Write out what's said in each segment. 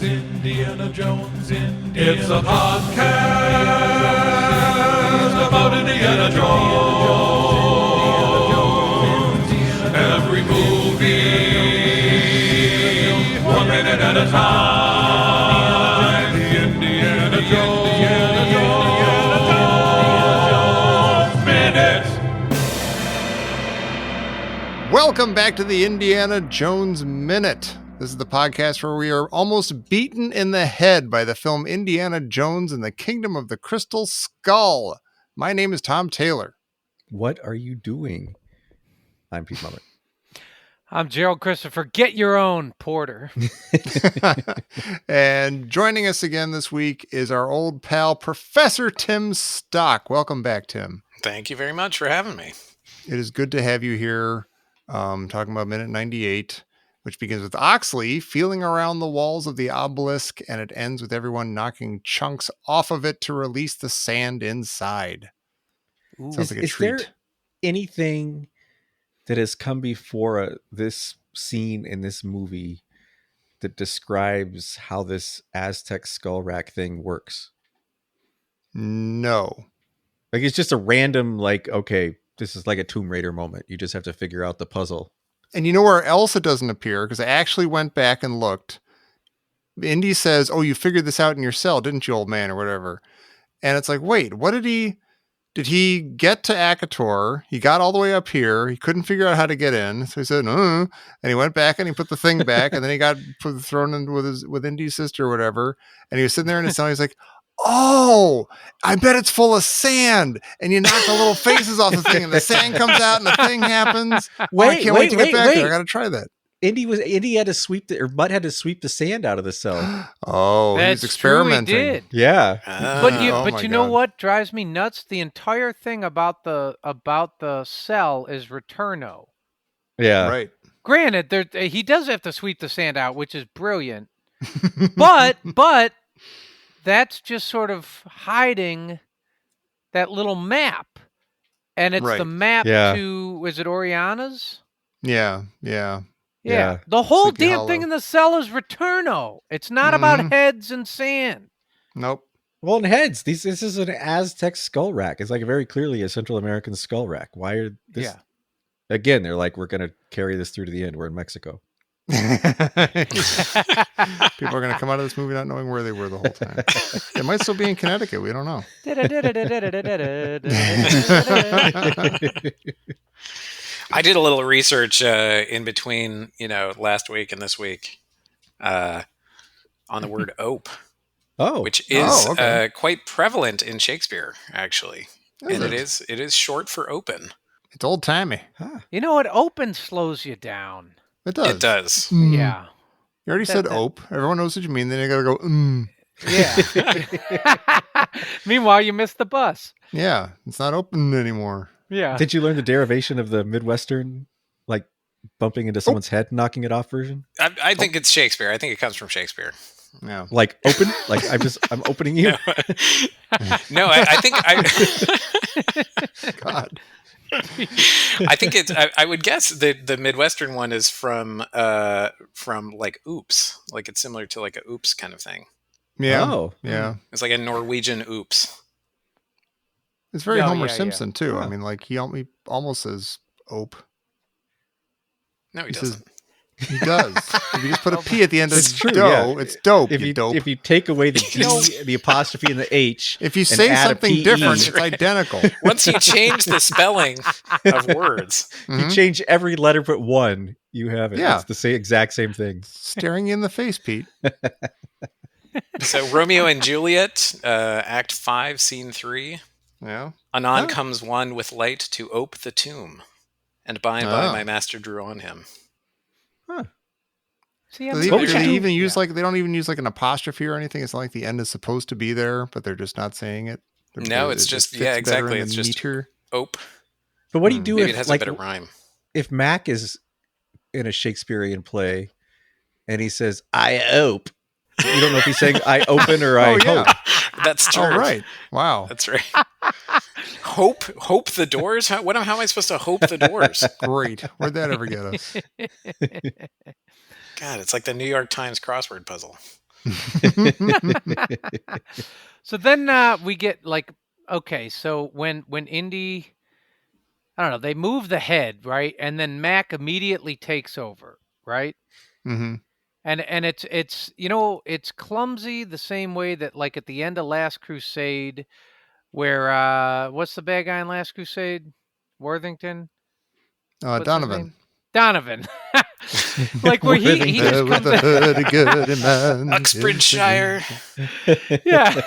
Indiana Jones, Indiana It's a podcast about Indiana Jones. Every movie, 1 minute at a time. Indiana Jones Minute. Welcome back to the Indiana Jones Minute. This is the podcast where we are almost beaten in the head by the film Indiana Jones and the Kingdom of the Crystal Skull. My name is Tom Taylor. What are you doing? I'm Pete Muller. I'm Gerald Christopher. Get your own Porter. And joining us again this week is our old pal, Professor Tim Stock. Welcome back, Tim. Thank you very much for having me. It is good to have you here talking about minute 98. Which begins with Oxley feeling around the walls of the obelisk, and it ends with everyone knocking chunks off of it to release the sand inside. Sounds like a treat. Is there anything that has come before this scene in this movie that describes how this Aztec skull rack thing works? No. Like, it's just a random, like, okay, this is like a Tomb Raider moment. You just have to figure out the puzzle. And you know where else it doesn't appear? Because I actually went back and looked. Indy says, "Oh, you figured this out in your cell, didn't you, old man," or whatever. And it's like, wait, what did he get to Akator? He got all the way up here. He couldn't figure out how to get in. So he said, and he went back and he put the thing back, and then he got thrown in with Indy's sister or whatever. And he was sitting there in his cell. He's like, "Oh, I bet it's full of sand." And you knock the little faces off the thing, and the sand comes out, and the thing happens. I can't wait to get back there. I got to try that. Indy had to sweep Mutt had to sweep the sand out of the cell. Oh, That's he's experimenting. True, he did. Yeah, But you know what drives me nuts? The entire thing about the cell is Returno. yeah, Right. Granted, he does have to sweep the sand out, which is brilliant. but that's just sort of hiding that little map. And it's Right. the map Yeah. to, is it Oriana's? Yeah. Yeah. The whole Sleepy damn Hollow. thing in the cell is Returno. It's not about heads and sand. Nope. Well, in heads, this is an Aztec skull rack. It's like very clearly a Central American skull rack. Why are this? Yeah. Again, they're like, we're going to carry this through to the end. We're in Mexico. People are going to come out of this movie not knowing where they were the whole time. It might still be in Connecticut. We don't know. I did a little research in between, last week and this week on the word ope, which is quite prevalent in Shakespeare, actually. Is and it? it is short for open. It's old timey. You know what? Open slows you down. It does. It does. Yeah. You already said ope. Everyone knows what you mean. Then you got to go, Yeah. Meanwhile, you missed the bus. Yeah, it's not open anymore. Yeah. Did you learn the derivation of the Midwestern, like bumping into someone's head, knocking it off version? I think it's Shakespeare. I think it comes from Shakespeare. Yeah. Like open? Like I'm opening you? No, I think God. I think it's. I would guess the Midwestern one is from like oops, like it's similar to like a oops kind of thing. Yeah. Oh. Yeah. It's like a Norwegian oops. It's very Yeah, Homer yeah, Simpson, too. Oh. I mean, like, he almost says ope. No, he Says, doesn't. he does. If you just put a P at the end of It's true, dough, yeah. it's dope, If you you dope. if you take away the D, the apostrophe, and the H, If you and say add a something PE, different, it's identical. Once you change the spelling of words, you change every letter but one, you have it. Yeah. It's the exact same thing. Staring you in the face, Pete. so Romeo and Juliet, Act 5, Scene 3. Yeah. Anon comes one with light to ope the tomb, and by and by my master drew on him. See, Do I'm they, sorry. do they even use they don't even use like an apostrophe or anything? It's not like the end is supposed to be there, but they're just not saying it. No, it's just exactly. It's just meter. Ope. But what do you do Maybe if it has like a better rhyme. if Mac is in a Shakespearean play and he says "I ope"? You don't know if he's saying "I open" or "I hope." That's true. Oh, right. Wow. That's right. Hope the doors? How am I supposed to hope the doors? Great. Where'd that ever get us? God, it's like the New York Times crossword puzzle. So then we get like, okay, so when Indy, I don't know, they move the head, right? And then Mac immediately takes over, right? Mm-hmm. And it's it's clumsy the same way that like at the end of Last Crusade, where what's the bad guy in Last Crusade? Worthington? What's his Donovan. name? Donovan. Like where he just comes Uxbridgeshire. Yeah.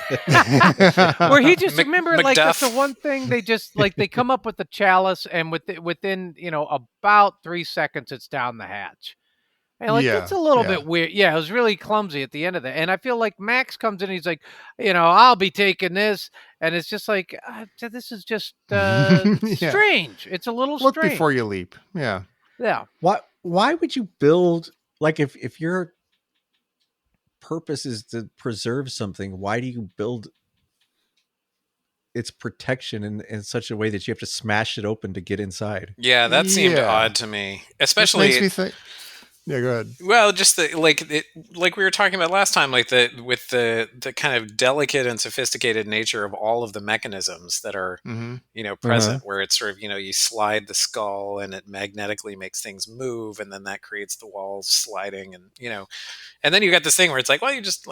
Where he just remember like that's the Macduff. one thing they just like they come up with the chalice and within about 3 seconds it's down the hatch. And like it's a little bit weird. Yeah, it was really clumsy at the end of that. And I feel like Max comes in and he's like, I'll be taking this. And it's just like, this is just strange. It's a little Look strange. before you leap. Yeah. Yeah. Why would you build, like, if your purpose is to preserve something, why do you build its protection in such a way that you have to smash it open to get inside? Yeah, that seemed odd to me. Especially makes me think. Yeah, go ahead. Well, just like we were talking about last time, like with the kind of delicate and sophisticated nature of all of the mechanisms that are present, where it's sort of you slide the skull and it magnetically makes things move, and then that creates the walls sliding, and and then you got this thing where it's like, well, you just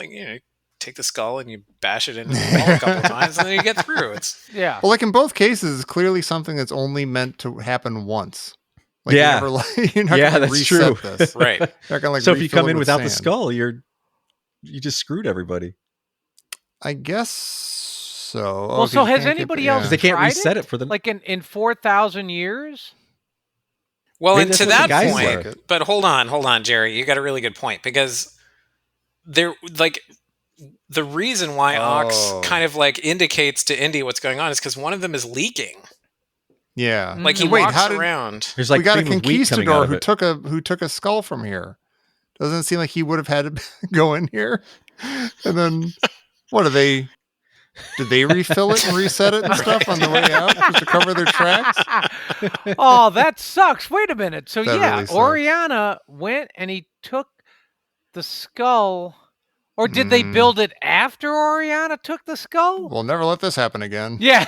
take the skull and you bash it into the wall a couple of times, and then you get through. It's Yeah. Well, like in both cases, it's clearly something that's only meant to happen once. Like yeah, you're not gonna that's reset true. This. Right. Not gonna, so if you come in without the sand. skull, you just screwed everybody. I guess so. Well, so has anybody else? Because they can't reset it for them. Like in 4,000 years. Well, Maybe and to that's what that the point, guys but hold on, Jerry, you got a really good point, because there, like, the reason why Ox kind of like indicates to Indy what's going on is because one of them is leaking. Yeah, like he walks around. There's like we got a cream of wheat coming conquistador out of it. who took a skull from here. Doesn't it seem like he would have had to go in here? And then what do they? Did they refill it and reset it and stuff on the way out just to cover their tracks? Oh, that sucks. Wait a minute. So That yeah, really sucks. Oriana went and he took the skull. Or did they build it after Oriana took the skull? We'll never let this happen again. Yeah.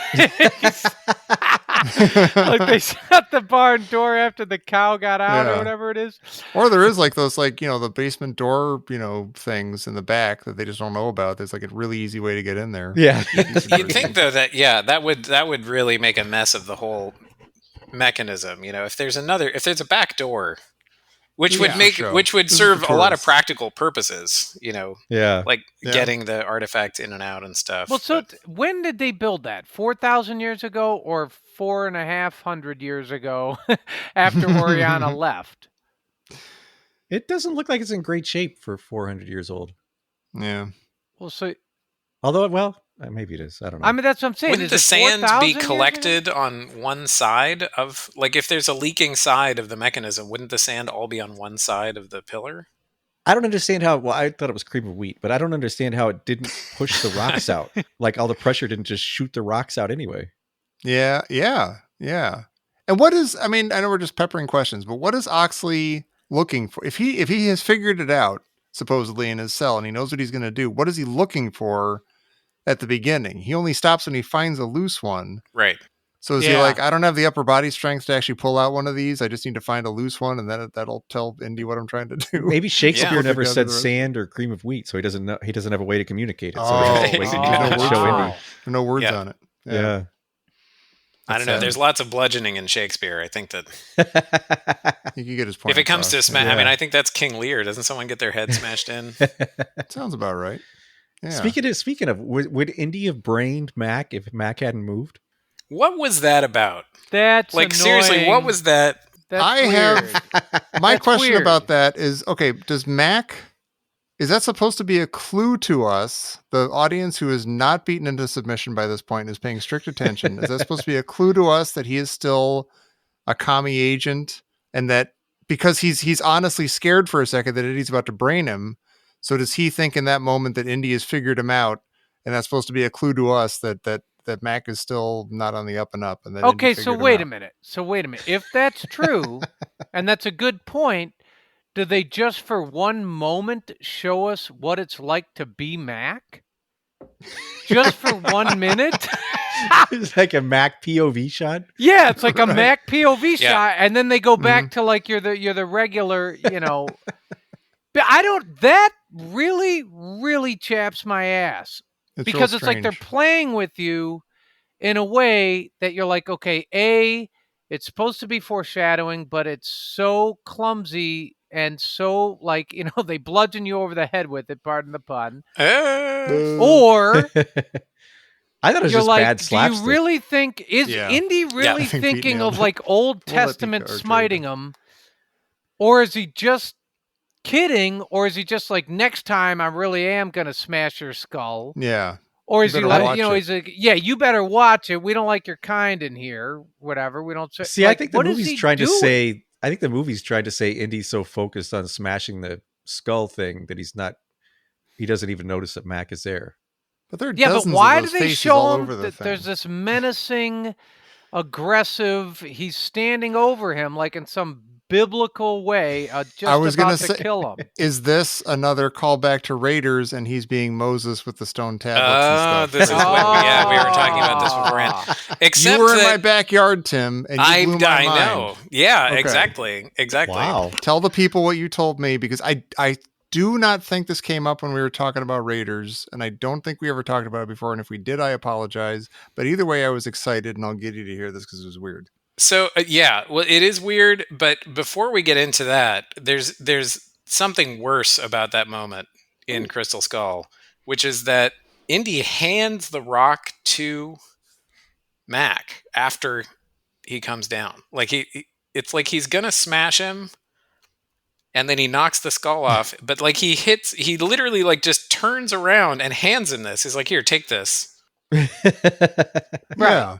Like they shut the barn door after the cow got out or whatever it is. Or there is like those the basement door, things in the back that they just don't know about. There's like a really easy way to get in there. Yeah. You'd think though that that would really make a mess of the whole mechanism. If there's a back door, which would serve a lot of practical purposes, like getting the artifact in and out and stuff. Well, so when did they build that? 4,000 years ago or 4,500 years ago after Oriana left? It doesn't look like it's in great shape for 400 years old. Yeah. Well, so... Although, maybe it is. I don't know. I mean, that's what I'm saying. Wouldn't the sand be collected on one side of, like, if there's a leaking side of the mechanism, wouldn't the sand all be on one side of the pillar? I don't understand how, I thought it was cream of wheat, but I don't understand how it didn't push the rocks out. Like all the pressure didn't just shoot the rocks out anyway. Yeah. And what is, I know we're just peppering questions, but what is Oxley looking for? If he has figured it out, supposedly in his cell, and he knows what he's going to do, what is he looking for at the beginning? He only stops when he finds a loose one. Right. So is he like, I don't have the upper body strength to actually pull out one of these. I just need to find a loose one, and then that'll tell Indy what I'm trying to do. Maybe Shakespeare never said sand or cream of wheat, so he doesn't know. He doesn't have a way to communicate it. So no words on it. Yeah. I don't know. There's lots of bludgeoning in Shakespeare. I think that you can get his point. If it comes to smash, I think that's King Lear. Doesn't someone get their head smashed in? Sounds about right. Yeah. Speaking of, would Indy have brained Mac if Mac hadn't moved? What was that about? That's like annoying. Seriously, what was that? That's weird. My question weird. about that is, okay, does Mac, is that supposed to be a clue to us, the audience who is not beaten into submission by this point and is paying strict attention? Is that supposed to be a clue to us that he is still a commie agent, and that because he's honestly scared for a second that Indy's about to brain him? So does he think in that moment that Indy has figured him out, and that's supposed to be a clue to us that Mac is still not on the up and up? And that okay, so wait a minute. If that's true, and that's a good point, do they just for one moment show us what it's like to be Mac? Just for 1 minute? It's like a Mac POV shot. Yeah, it's like a Right. Mac POV Yeah. shot, and then they go back to like you're the regular, But that really chaps my ass. Because it's like they're playing with you in a way that you're like, okay, it's supposed to be foreshadowing, but it's so clumsy and so like, they bludgeon you over the head with it, pardon the pun. Or I thought it was you're just like, bad slapstick. do you really think, is Yeah. Indy I really think Pete thinking nailed of it. like Old We'll let Testament Pete smiting him? Or is he just kidding? Or is he just like, next time I really am going to smash your skull? Yeah. Or You is he better like, watch it. he's like, yeah, you better watch it. We don't like your kind in here. Whatever. We don't See, like, I think the what is movie's he trying to doing? say. I think the movie's trying to say Indy's so focused on smashing the skull thing that he doesn't even notice that Mac is there. But there are Yeah, but dozens why of do those they faces show all him over the that thing. there's this menacing, aggressive, he's standing over him like in some biblical way, just I was gonna about to say, kill him. Is this another callback to Raiders and he's being Moses with the stone tablets and stuff? This is what we were talking about this beforehand. Except you were in that my backyard, Tim, and you blew my mind. know. Yeah, Okay. exactly. Wow. Tell the people what you told me, because I do not think this came up when we were talking about Raiders, and I don't think we ever talked about it before, and if we did, I apologize. But either way, I was excited, and I'll get you to hear this because it was weird. So well, it is weird, but before we get into that, there's something worse about that moment in Crystal Skull, which is that Indy hands the rock to Mac after he comes down. Like it's like he's gonna smash him, and then he knocks the skull off. But like he literally like just turns around and hands him this. He's like, "Here, take this." Yeah.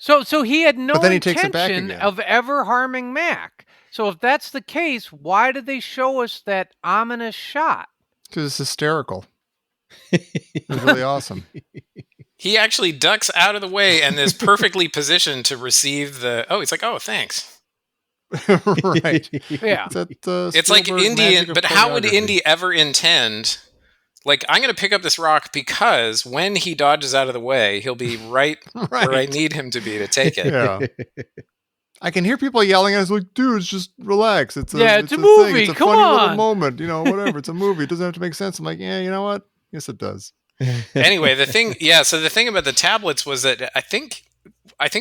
So he had no But then he takes it back intention again. of ever harming Mac. So if that's the case, why did they show us that ominous shot? Because it's hysterical. It was really awesome. He actually ducks out of the way and is perfectly positioned to receive the. Oh, he's like, "Oh, thanks." Right. Yeah. It's like Indy, but how would Indy ever intend? Like, I'm going to pick up this rock because when he dodges out of the way, he'll be right where I need him to be to take it. Yeah. I can hear people yelling at us like, dude, just relax. It's a movie. thing. It's a Come funny on. little moment. Whatever. It's a movie. It doesn't have to make sense. I'm like, yeah, you know what? Yes, it does. Anyway, so the thing about the tablets was that I think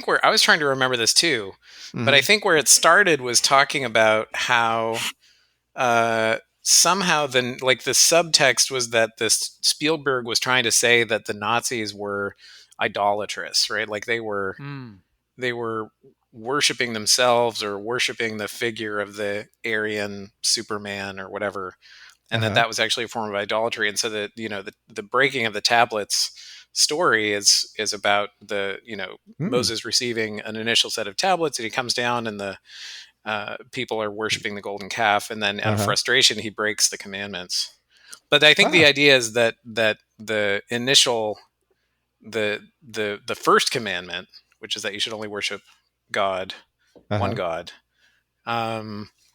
where I was trying to remember this too, but I think where it started was talking about how somehow the subtext was that this Spielberg was trying to say that the Nazis were idolatrous, right? Like they were worshiping themselves or worshiping the figure of the Aryan Superman or whatever, and that was actually a form of idolatry. And so that the breaking of the tablets story is about the Moses receiving an initial set of tablets, and he comes down and the people are worshiping the golden calf, and then out of frustration he breaks the commandments. But I think the idea is that the initial the first commandment, which is that you should only worship God, one God,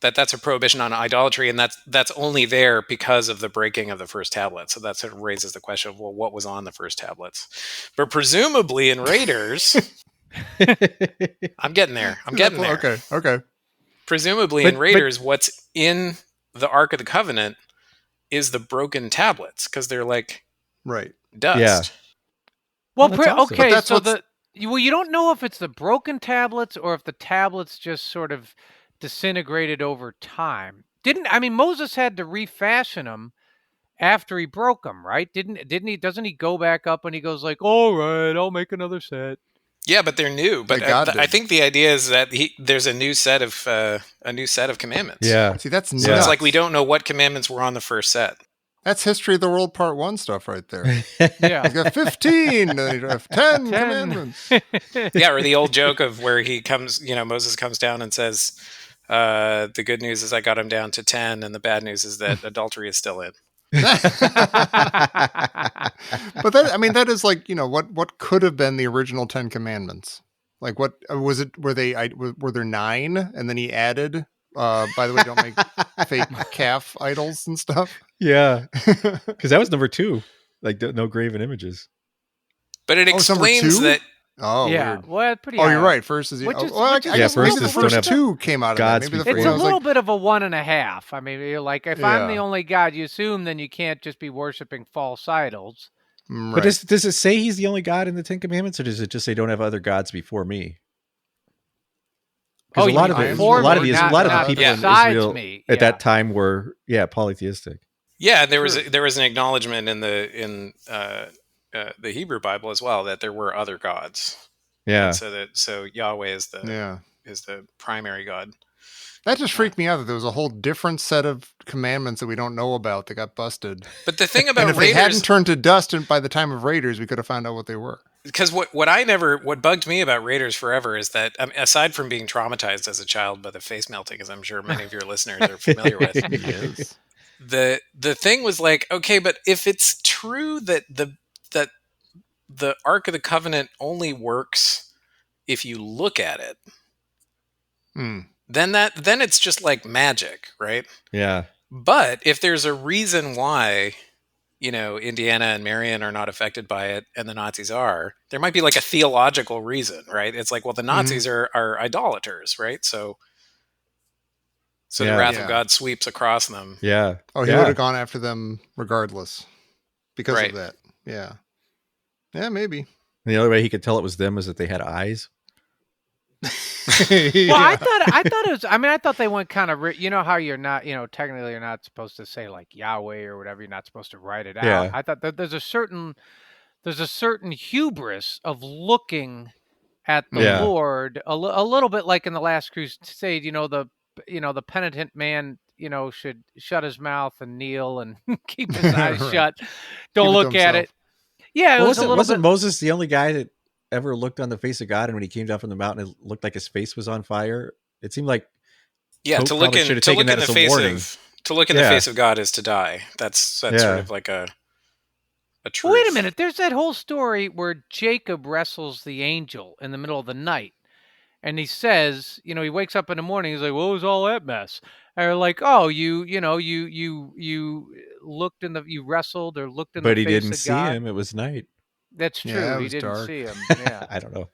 that's a prohibition on idolatry, and that's only there because of the breaking of the first tablet. So that sort of raises the question of, well, what was on the first tablets? But presumably in Raiders, I'm getting there. Okay. Presumably in Raiders, what's in the Ark of the Covenant is the broken tablets, because they're like dust. Yeah. Well, awesome. so you don't know if it's the broken tablets or if the tablets just sort of disintegrated over time. Moses had to refashion them after he broke them, right? Didn't he? Doesn't he go back up and he goes like, "All right, I'll make another set." Yeah, but they're new. But I think the idea is that there's a new set of commandments. Yeah. See, that's so it's like we don't know what commandments were on the first set. That's History of the World Part 1 stuff right there. Yeah. He's got 15, and then you have 10 commandments. Yeah, or the old joke of where he comes, Moses comes down and says, the good news is I got him down to 10, and the bad news is that adultery is still in. But that is like, what could have been the original 10 commandments? Like, what was it? Were there 9 and then he added by the way, don't make fake calf idols and stuff. Yeah, because that was number 2. Like no graven images. But it explains that. Oh, yeah. weird. Well, that's pretty. Oh, you're right. First is Which is- well, which is- I guess Yeah, maybe first the is don't first have 2 came out of that. gods Maybe the before It's first a was little like, bit of a 1.5. I mean, you're like, if I'm the Yeah. only God you assume, then you can't just be worshiping false idols. right. But does it say he's the only God in the 10 Commandments, or does it just say don't have other gods before me? Because Oh, a lot you of mean it, a before lot of me, the not people in besides Israel me. at Yeah. that time were polytheistic. Yeah, there was an acknowledgement in the Hebrew Bible as well that there were other gods. Yeah. And so Yahweh is the primary God. That just freaked me out that there was a whole different set of commandments that we don't know about that got busted. But the thing about And if Raiders, they hadn't turned to dust by the time of Raiders, we could have found out what they were. because what bugged me about Raiders forever is that aside from being traumatized as a child by the face melting, as I'm sure many of your listeners are familiar with, Yes. the thing was like, okay, but if it's true that the Ark of the Covenant only works if you look at it, then it's just like magic, right? Yeah. But if there's a reason why, Indiana and Marion are not affected by it and the Nazis are, there might be like a theological reason, right? It's like, well, the Nazis are idolaters, right? So the wrath of God sweeps across them. Yeah. Oh, he would have gone after them regardless because of that. Yeah. Yeah, maybe. And the only way he could tell it was them is that they had eyes. Well, I thought it was. I mean, I thought they went kind of. You know how you're not. Technically, you're not supposed to say like Yahweh or whatever. You're not supposed to write it out. Yeah. I thought that there's a certain hubris of looking at the Lord a little bit like in the Last Crusade. The penitent man. Should shut his mouth and kneel and keep his eyes shut. Don't look at it. Yeah, wasn't Moses the only guy that ever looked on the face of God, and when he came down from the mountain, it looked like his face was on fire? It seemed like to look in the face of God is to die. That's sort of like a truth. Wait a minute. There's that whole story where Jacob wrestles the angel in the middle of the night, and he says, he wakes up in the morning. He's like, "What was all that mess?" And they're like, "Oh, you looked you wrestled or looked in the face of God." But he didn't see him. It was night. That's true. Yeah, he didn't dark. see him. Yeah. I don't know.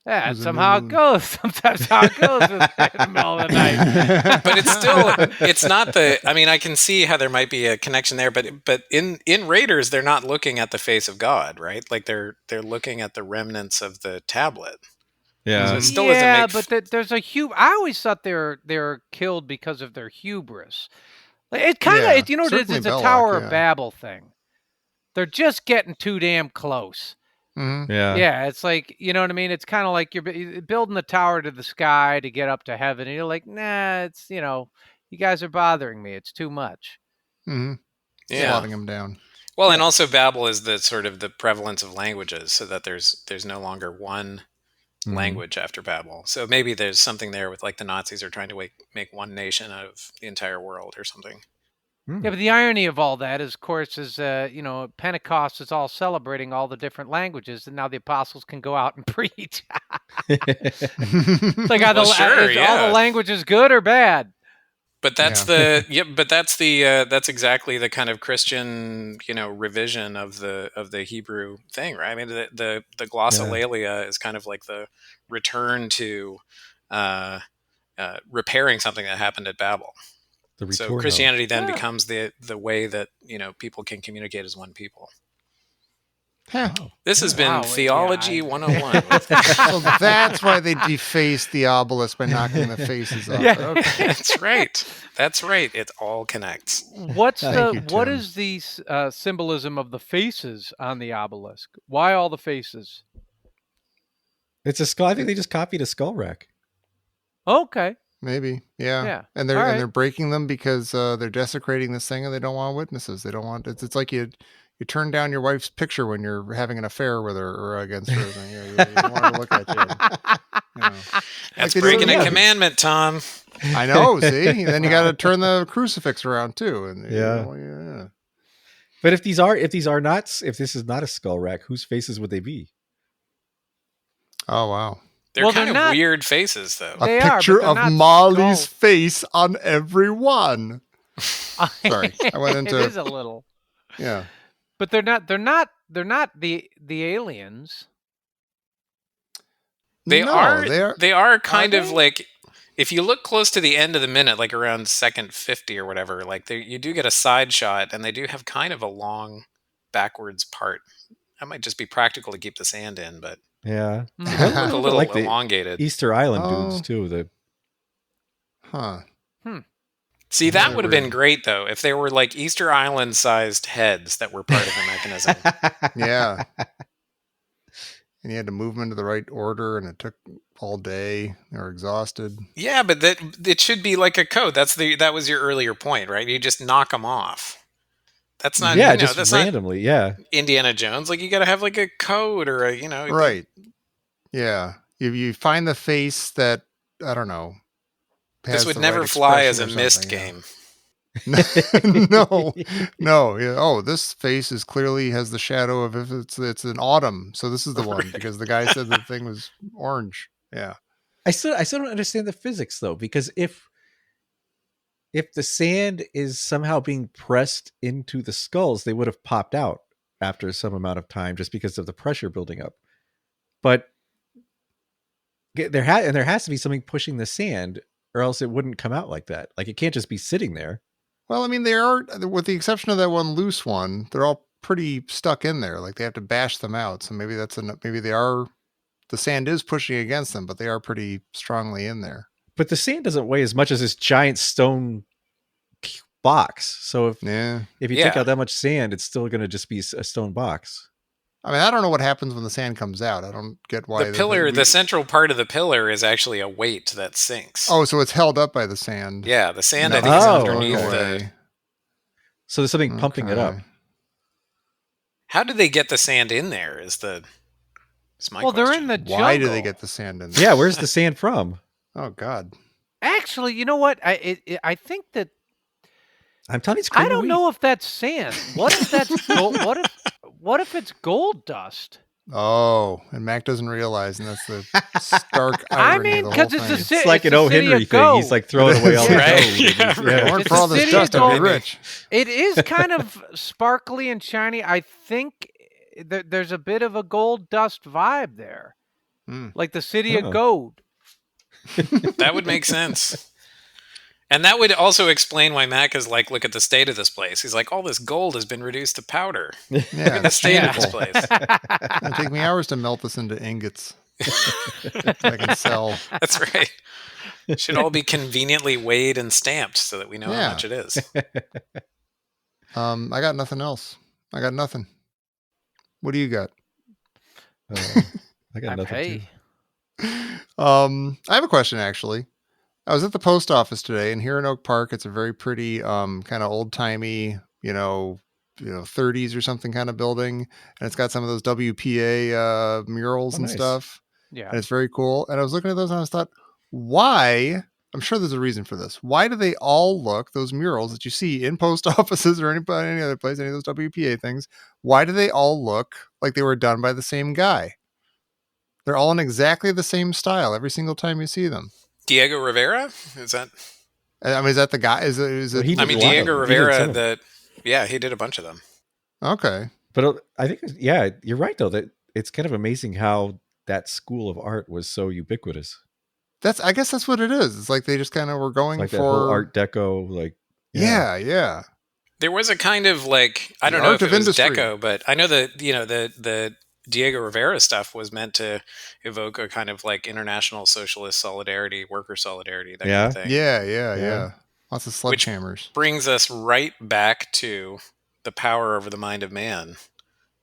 Yeah, somehow it goes. Sometimes how it goes in the middle of the night. But it's not I mean, I can see how there might be a connection there, but in Raiders, they're not looking at the face of God, right? Like they're looking at the remnants of the tablet. Yeah. So it still doesn't make but there's a I always thought they're killed because of their hubris. Like, it kind of, it's a Tower of Babel thing. They're just getting too damn close. Mm-hmm. Yeah. It's like, you know what I mean? It's kind of like you're building the tower to the sky to get up to heaven. And you're like, nah, it's, you guys are bothering me. It's too much. Mm-hmm. Yeah. Slotting them down. Well, and also Babel is the sort of the prevalence of languages, so that there's no longer one language after Babel. So maybe there's something there with like the Nazis are trying to make one nation out of the entire world or something. Yeah, but the irony of all that is, of course, is Pentecost is all celebrating all the different languages, and now the apostles can go out and preach. Like, are all the languages good or bad? But that's that's exactly the kind of Christian revision of the Hebrew thing, right? I mean, the glossolalia is kind of like the return to repairing something that happened at Babel. So Christianity then becomes the way that people can communicate as one people. Huh. This has been Theology 101. So that's why they defaced the obelisk by knocking the faces off. Yeah. Okay. That's right. It all connects. What is the symbolism of the faces on the obelisk? Why all the faces? It's a skull. I think they just copied a skull rack. Oh, Okay. maybe, yeah. And they're breaking them because they're desecrating this thing, and they don't want witnesses. They don't want it's like you turn down your wife's picture when you're having an affair with her or against her. You don't want her to look at you. That's like breaking a commandment, Tom. I know. See, then you got to turn the crucifix around too. And But if this is not a skull rack, whose faces would they be? Oh wow. They're kind of weird faces, though. A picture of Molly's face on every one. Sorry, I went into. It is a little. Yeah, but they're not the aliens. They are kind of like, if you look close to the end of the minute, like around second 50 or whatever, like you do get a side shot, and they do have kind of a long backwards part. That might just be practical to keep the sand in, but yeah, they look a little like elongated. Easter Island dudes too. See, that would have been great though if they were like Easter Island sized heads that were part of the mechanism. Yeah. And you had to move them into the right order, and it took all day. They were exhausted. Yeah, but it should be like a code. That was your earlier point, right? You just knock them off. That's not just that's randomly. Not Indiana Jones. Like, you got to have like a code or a right. Yeah, you find the face that, I don't know. This would never fly as a Myst game. No. Yeah. Oh, this face clearly has the shadow of, if it's an autumn. So this is the one, because the guy said the thing was orange. Yeah. I still don't understand the physics though, because if the sand is somehow being pressed into the skulls, they would have popped out after some amount of time just because of the pressure building up. But there has to be something pushing the sand, or else it wouldn't come out like that. Like, it can't just be sitting there. Well, I mean, they are, with the exception of that one loose one, they're all pretty stuck in there. Like, they have to bash them out. So maybe the sand is pushing against them, but they are pretty strongly in there. But the sand doesn't weigh as much as this giant stone box. So if you take out that much sand, it's still going to just be a stone box. I mean, I don't know what happens when the sand comes out. I don't get why the central part of the pillar is actually a weight that sinks. Oh, so it's held up by the sand. Yeah, the sand I think is underneath So there's something pumping it up. How did they get the sand in there? Is my question. They're in the jungle. Why do they get the sand in there? Yeah, where's the sand from? Oh God. Actually, you know what? I think that I'm telling you, I don't know if that's sand. What if that's gold? What if it's gold dust? Oh, and Mac doesn't realize, and that's the stark irony of the whole thing. It's like an O. Henry thing. He's like throwing away all the gold. Weren't for all this dust, I'd be rich. It is kind of sparkly and shiny. I think there's a bit of a gold dust vibe there, like the city of gold. That would make sense. And that would also explain why Mac is like, look at the state of this place. He's like, all this gold has been reduced to powder. Yeah, look at the state of this place. It'll take me hours to melt this into ingots. I can sell. That's right. It should all be conveniently weighed and stamped so that we know how much it is. I got nothing else. I got nothing. What do you got? I got nothing too. I have a question, actually. I was at the post office today, and here in Oak Park, it's a very pretty, kind of old timey, 30s or something kind of building, and it's got some of those WPA murals and stuff. Yeah, and it's very cool. And I was looking at those, and I thought, why? I'm sure there's a reason for this. Why do they all look, those murals that you see in post offices or any other place, any of those WPA things? Why do they all look like they were done by the same guy? They're all in exactly the same style every single time you see them. Diego Rivera? Is that? I mean, is that the guy? Is it? Diego Rivera. He did a bunch of them. Okay, but I think, you're right though, that it's kind of amazing how that school of art was so ubiquitous. I guess that's what it is. It's like they just kind of were going like for that whole Art Deco, like yeah. There was a kind of like, I don't know if it was Deco, but I know that the Diego Rivera stuff was meant to evoke a kind of like international socialist solidarity, worker solidarity, that kind of thing. Yeah. Lots of sledgehammers. Which brings us right back to the power over the mind of man.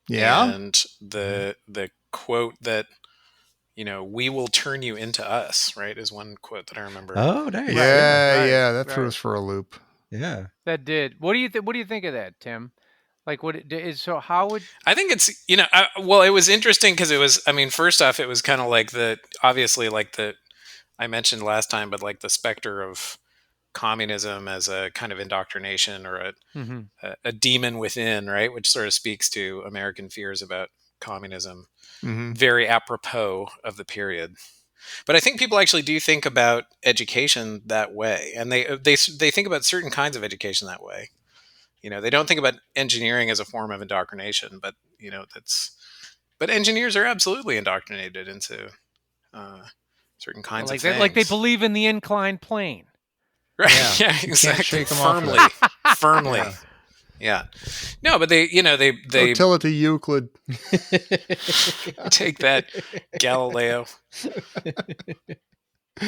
Yeah. And the quote that, we will turn you into us, right, is one quote that I remember. Oh, nice. Yeah, that threw us for a loop. Yeah. That did. What do you think of that, Tim? Like, what it is, so how would... I think it's, it was interesting because it was, first off, it was kind of like I mentioned last time, but like the specter of communism as a kind of indoctrination or a demon within, right? Which sort of speaks to American fears about communism. Mm-hmm. Very apropos of the period. But I think people actually do think about education that way, and they think about certain kinds of education that way. They don't think about engineering as a form of indoctrination, but but engineers are absolutely indoctrinated into certain kinds of things. Like they believe in the inclined plane. Right? Yeah. Yeah, exactly. Shake 'em off of Firmly. Yeah. Yeah. No, but they Go tell it to Euclid. take that, Galileo.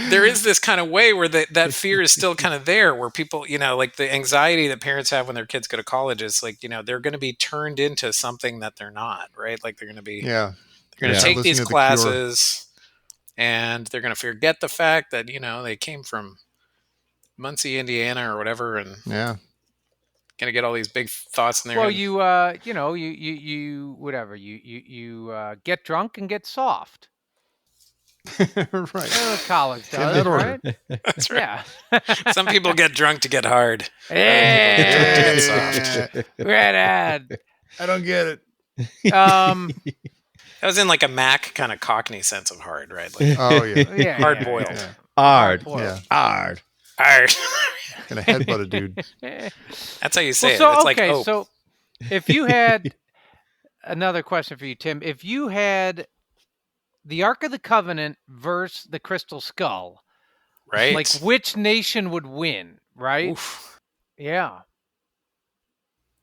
There is this kind of way where that fear is still kind of there, where people, like the anxiety that parents have when their kids go to college is like, they're going to be turned into something that they're not, right? Like they're going to be, they're going to take these classes and they're going to forget the fact that, they came from Muncie, Indiana or whatever. And yeah. Going to get all these big thoughts in their well, head. you whatever, you get drunk and get soft. Right. College does, right? That's right. Yeah. Some people get drunk to get hard. Hey, red ad. I don't get it. That was in like a Mac kind of Cockney sense of hard, right? Like, oh yeah, hard boiled. Yeah. Hard. Yeah. Hard. Gonna headbutt a dude. That's how you say it. It's okay, like, so if you had another question for you, Tim, if you had the Ark of the Covenant versus the Crystal Skull, right? Like which nation would win, right? Oof. Yeah.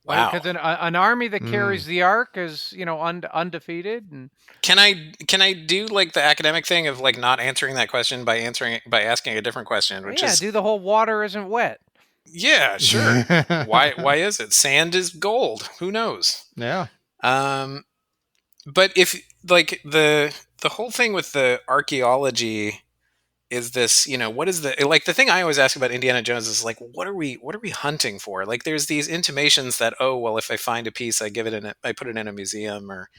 Wow. Because an army that carries the Ark is, undefeated. And can I do like the academic thing of like not answering that question by asking a different question, which is do the whole water isn't wet. Yeah, sure. Why is it? Sand is gold. Who knows? Yeah. But if like the whole thing with the archaeology is this, what is the thing I always ask about Indiana Jones is like, what are we hunting for? Like there's these intimations that, oh, well, if I find a piece, I put it in a museum or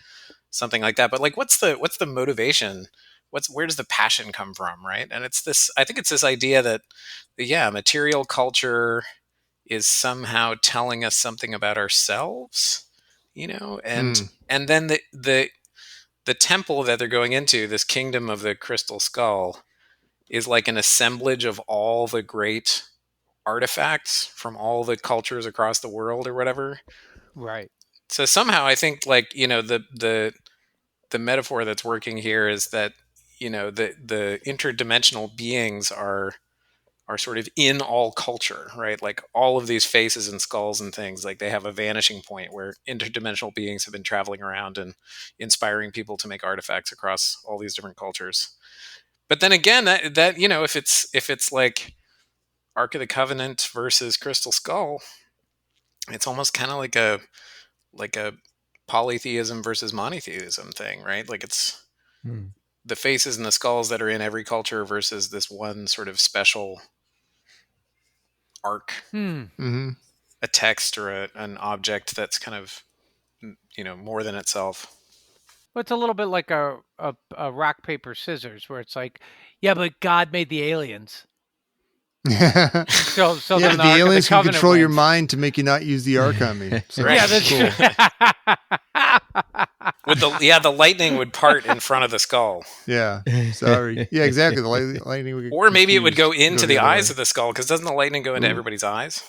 something like that. But like, what's the motivation? Where does the passion come from? Right. And I think it's this idea that, material culture is somehow telling us something about ourselves, and then the temple that they're going into, this kingdom of the Crystal Skull, is like an assemblage of all the great artifacts from all the cultures across the world or whatever. Right. So somehow I think like, the metaphor that's working here is that, the interdimensional beings are sort of in all culture, right? Like all of these faces and skulls and things, like they have a vanishing point where interdimensional beings have been traveling around and inspiring people to make artifacts across all these different cultures. But then again, that if it's like Ark of the Covenant versus Crystal Skull, it's almost kind of like a polytheism versus monotheism thing, right? Like it's the faces and the skulls that are in every culture versus this one sort of special ark, a text or an object that's kind of more than itself. Well, it's a little bit like a rock, paper, scissors, where it's like, yeah, but God made the aliens. So yeah, the aliens can control your mind to make you not use the Ark on me. So right. That's cool. With the lightning would part in front of the skull. Yeah, sorry. Yeah, exactly. The lightning would get or maybe it would go confused, into the eyes of the skull, because doesn't the lightning go into everybody's eyes?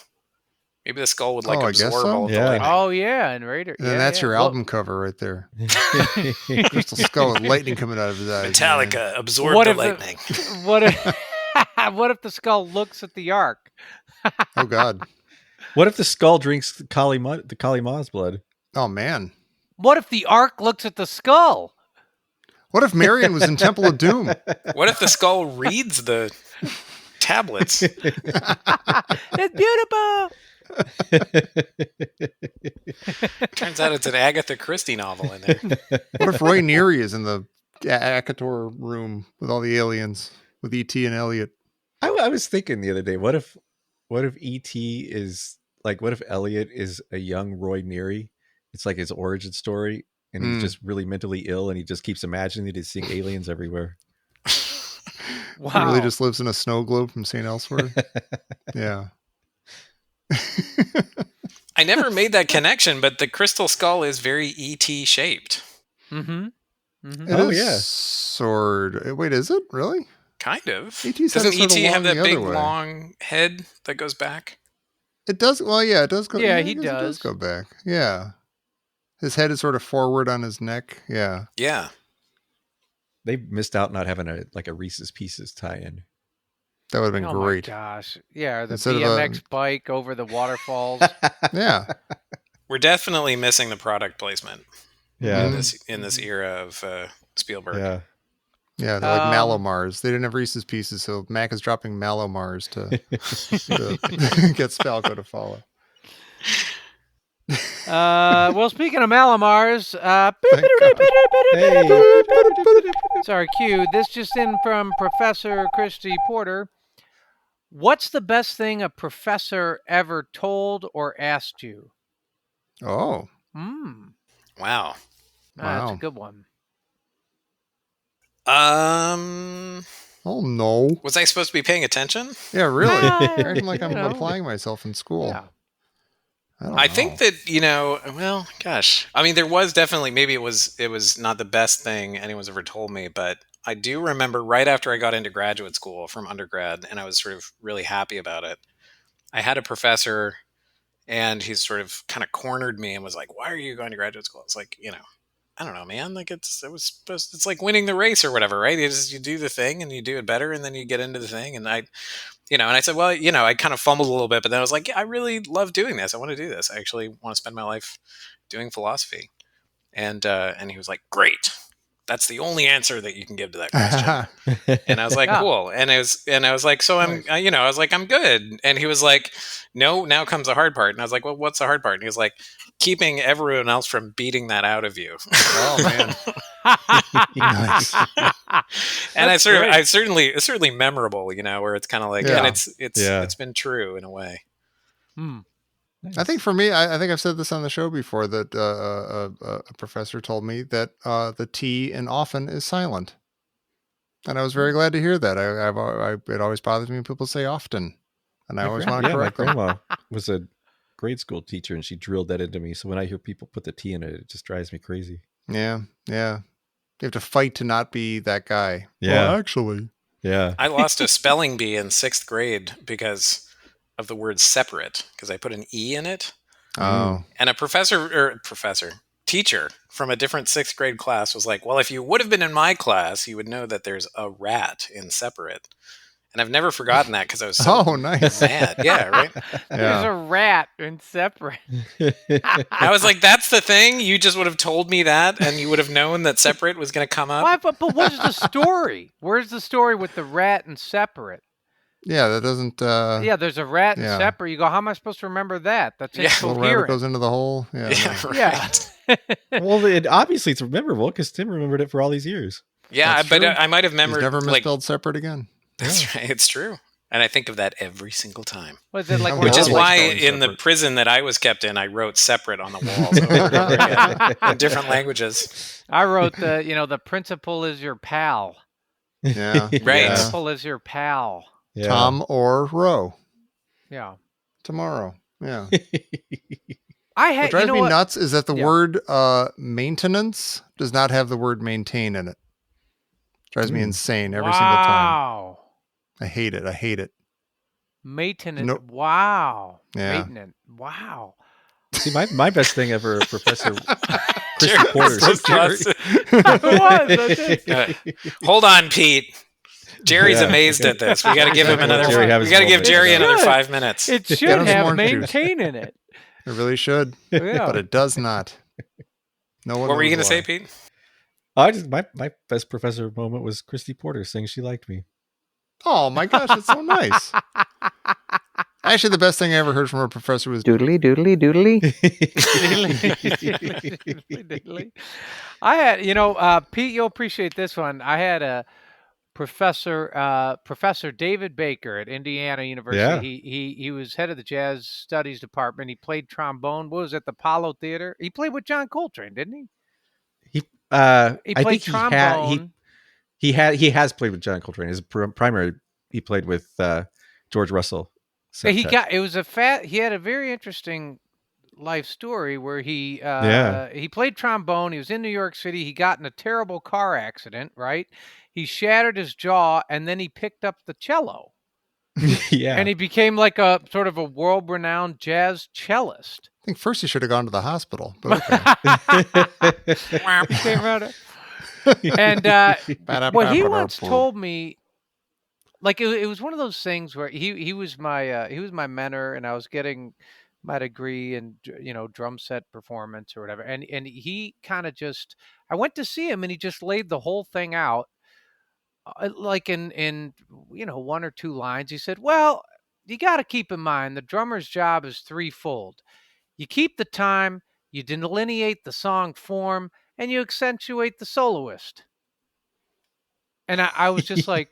Maybe the skull would absorb all of the lightning. Oh yeah, and Raider. And that's your album cover right there. Crystal Skull with lightning coming out of his eyes. Metallica, absorb the lightning. What if the skull looks at the Ark? Oh God. What if the skull drinks the Kali Ma's blood? Oh man. What if the Ark looks at the skull? What if Marion was in Temple of Doom? What if the skull reads the tablets? It's beautiful. Turns out it's an Agatha Christie novel in there. What if Roy Neary is in the Akator room with all the aliens, with E.T. and Elliot? I was thinking the other day, what if E.T. is like, what if Elliot is a young Roy Neary? It's like his origin story, and he's just really mentally ill, and he just keeps imagining that he's seeing aliens everywhere. Wow. He really just lives in a snow globe from St. Elsewhere. Yeah. I never made that connection, but the Crystal Skull is very E.T. shaped. Mm-hmm. Mm-hmm. It is sword. Wait, is it really? Kind of. E.T. Doesn't sort of E.T. have long that the big other way. long head that goes back? It does. Well, yeah, it does go. Yeah, I he guess It does does. go back. Yeah, his head is sort of forward on his neck. Yeah. Yeah. They missed out not having a Reese's Pieces tie-in. That would have been Oh great. my gosh! Yeah, or the Instead of BMX bike over the waterfalls. Yeah. We're definitely missing the product placement. Yeah. In this era of Spielberg. Yeah. Yeah, they're like Malomars. They didn't have Reese's Pieces, so Mac is dropping Malomars to get Spalco to follow. Well, speaking of Malomars, sorry, Q. This just in from Professor Christy Porter. What's the best thing a professor ever told or asked you? Oh. Wow. That's a good one. Oh no. Was I supposed to be paying attention? Yeah, really. Acting like I'm applying myself in school. Yeah. I think that, well, gosh. I mean, there was definitely, maybe it was not the best thing anyone's ever told me, but I do remember right after I got into graduate school from undergrad, and I was sort of really happy about it. I had a professor, and he sort of kind of cornered me and was like, "Why are you going to graduate school?" It's like, I don't know, man. Like it's like winning the race or whatever, right? You do the thing and you do it better, and then you get into the thing. And I said, well, I kind of fumbled a little bit, but then I was like, yeah, I really love doing this. I want to do this. I actually want to spend my life doing philosophy. And he was like, great. That's the only answer that you can give to that question. And I was like, cool. And I was like, so I was like, I'm good. And he was like, no, now comes the hard part. And I was like, well, what's the hard part? And he was like, keeping everyone else from beating that out of you. Oh man. Nice. And it's certainly memorable, where it's kind of like, and it's been true in a way. I think for me, I think I've said this on the show before that a professor told me that the T in often is silent, and I was very glad to hear that. It always bothers me when people say often, and I always want to correct them. My grandma was a grade school teacher, and she drilled that into me. So when I hear people put the T in it, it just drives me crazy. Yeah. You have to fight to not be that guy. Yeah, well, actually. Yeah. I lost a spelling bee in 6th grade because of the word separate, because I put an E in it. Oh. And a teacher from a different 6th grade class was like, well, if you would have been in my class, you would know that there's a rat in separate. And I've never forgotten that because I was so nice. mad. Yeah, right? There's a rat in separate. I was like, that's the thing? You just would have told me that, and you would have known that separate was going to come up? Why, but what's the story? Where's the story with the rat and separate? Yeah, that doesn't... yeah, there's a rat and separate. You go, how am I supposed to remember that? That's incoherent. Little rabbit goes into the hole. Right. Well, obviously it's memorable because Tim remembered it for all these years. Yeah, but I might have remembered... He's never misspelled separate again. That's right. It's true. And I think of that every single time. Was it like which is why in the prison that I was kept in, I wrote separate on the walls over and over again in different languages. I wrote the principal is your pal. Yeah. Right. Principal is your pal. Yeah. Tom or Roe. Yeah. Tomorrow. Yeah. What drives me nuts is that the word maintenance does not have the word maintain in it. Drives me insane every single time. Wow. I hate it. Maintenance. Nope. Wow. Yeah. Maintenance. Wow. See, my best thing ever, Professor Christy Porter. Hold on, Pete. Jerry's amazed at this. We got to give him another. We got to give Jerry another 5 minutes. It should have maintain in it. It really should, but it does not. No one. What were you going to say, Pete? My best professor moment was Christy Porter saying she liked me. Oh my gosh, that's so nice. Actually, the best thing I ever heard from a professor was doodly doodly doodly. Doodly. I had, Pete, you'll appreciate this one. I had a Professor David Baker at Indiana University. Yeah. He was head of the jazz studies department. He played trombone. What was it, the Apollo Theater? He played with John Coltrane, didn't he? He played trombone. He has played with John Coltrane. His primary, he played with George Russell. He had a very interesting life story where he Yeah. he played trombone. He was in New York City. He got in a terrible car accident, right? He shattered his jaw, and then he picked up the cello. Yeah. And he became like a sort of a world-renowned jazz cellist. I think first he should have gone to the hospital. But okay. He came out of- and what he once told me, like it was one of those things where he was my mentor, and I was getting my degree in drum set performance or whatever, and he kind of just, I went to see him and he just laid the whole thing out, like in 1 or 2 lines. He said, well, you got to keep in mind the drummer's job is threefold. You keep the time, you delineate the song form, and you accentuate the soloist. And I was just like,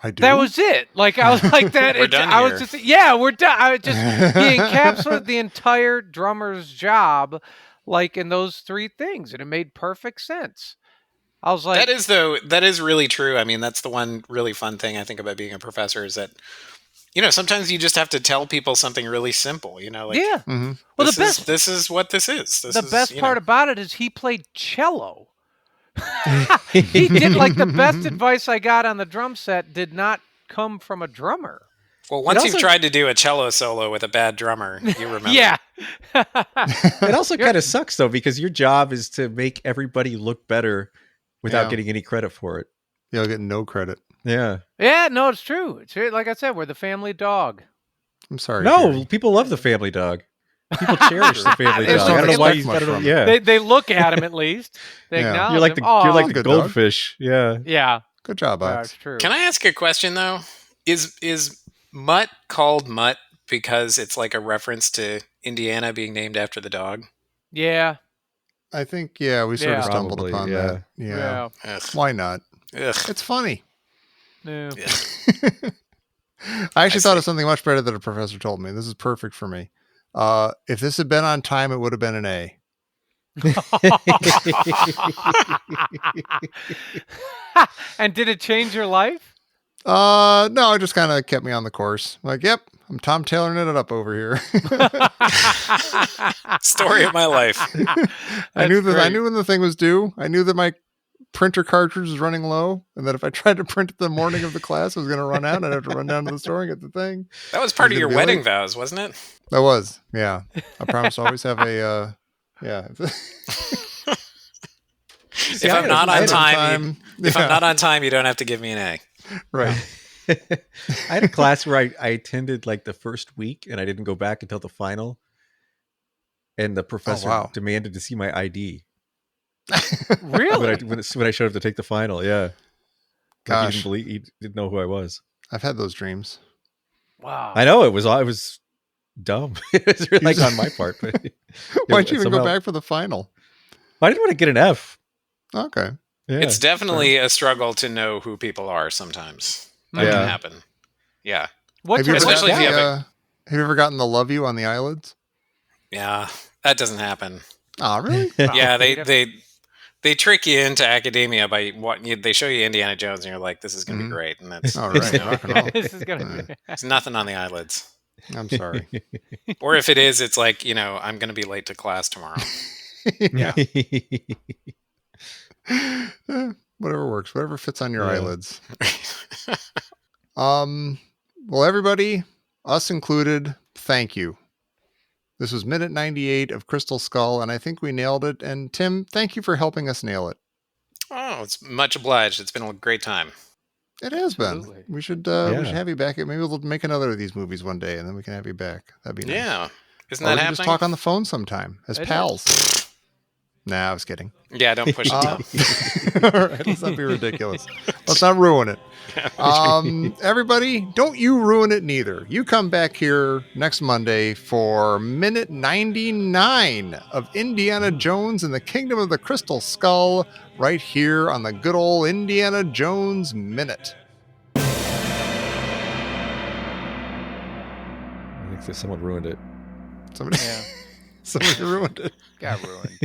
I do. that was it. Like, I was like that. We're done I here. was just, yeah, we're done. I was just, he encapsulated the entire drummer's job, like in those 3 things. And it made perfect sense. I was like, that is really true. I mean, that's the one really fun thing I think about being a professor is that, sometimes you just have to tell people something really simple, like, yeah. Mm-hmm. Well, this is what this is. The best part about it is he played cello. He did, like, the best advice I got on the drum set did not come from a drummer. Well, once you've tried to do a cello solo with a bad drummer, you remember. Yeah. It also kind of sucks though, because your job is to make everybody look better without getting any credit for it. You'll get no credit. Yeah. Yeah, no, it's true. It's like I said, we're the family dog. I'm sorry. No, Jerry. people love the family dog. People cherish the family There's dog. no I don't know why you. respect from Yeah. They look at him at least. They acknowledge You're like him. you're like Aw. the Good dog. goldfish. Yeah. Yeah, Good job, that's Ox. true. Can I ask a question though? Is Mutt called Mutt because it's like a reference to Indiana being named after the dog? Yeah. I think, we sort of stumbled Probably, upon yeah. that. Yeah. Ugh. Why not? Ugh. It's funny. Yeah. I actually thought see. of something much better that a professor told me. This is perfect for me. If this had been on time, it would have been an A. And did it change your life? No, it just kind of kept me on the course. Like, yep, I'm Tom Tayloring it up over here. Story of my life. I knew great. when the thing was due. I knew that my printer cartridge was running low, and that if I tried to print it the morning of the class, I was going to run out. I'd have to run down to the store and get the thing. That was part of your gonna be wedding late. vows, wasn't it? That was, yeah. I promised to always have a, yeah. If I'm not on time, if I'm not on time, you don't have to give me an A. Right. I had a class where I attended like the first week and I didn't go back until the final. And the professor demanded to see my ID. Really? when I showed up to take the final, yeah. Gosh. Like he didn't know who I was. I've had those dreams. Wow. I know it was dumb. It was really, like on my part. But Why'd you even go somehow- back for the final? I didn't want to get an F. Okay. Yeah. It's definitely a struggle to know who people are sometimes. That Yeah. can happen. Yeah. What's Have you, ever Especially gotten if you the, have you ever gotten the love you on the eyelids? Yeah. That doesn't happen. Oh, really? Yeah, they trick you into academia by they show you Indiana Jones and you're like, this is going to be great. And that's All right. Rock and roll. This is gonna be. it's nothing on the eyelids. I'm sorry. Or if it is, it's like, I'm going to be late to class tomorrow. Yeah. Whatever works. Whatever fits on your Yeah. eyelids. Well, everybody, us included, thank you. This was minute 98 of Crystal Skull, and I think we nailed it. And Tim, thank you for helping us nail it. Oh, it's much obliged. It's been a great time. It has Absolutely. been. We should Yeah. have you back. Maybe we'll make another of these movies one day, and then we can have you back. That'd be nice. Yeah. Isn't Or that we can happening? just talk on the phone sometime as It is. pals. Nah, I was kidding. Yeah, don't push it. All Tom. right, let's not be ridiculous. Let's not ruin it. Everybody, don't you ruin it neither. You come back here next Monday for minute 99 of Indiana Jones and the Kingdom of the Crystal Skull right here on the good old Indiana Jones Minute. I think that someone ruined it. Somebody, Yeah. somebody ruined it. Got ruined.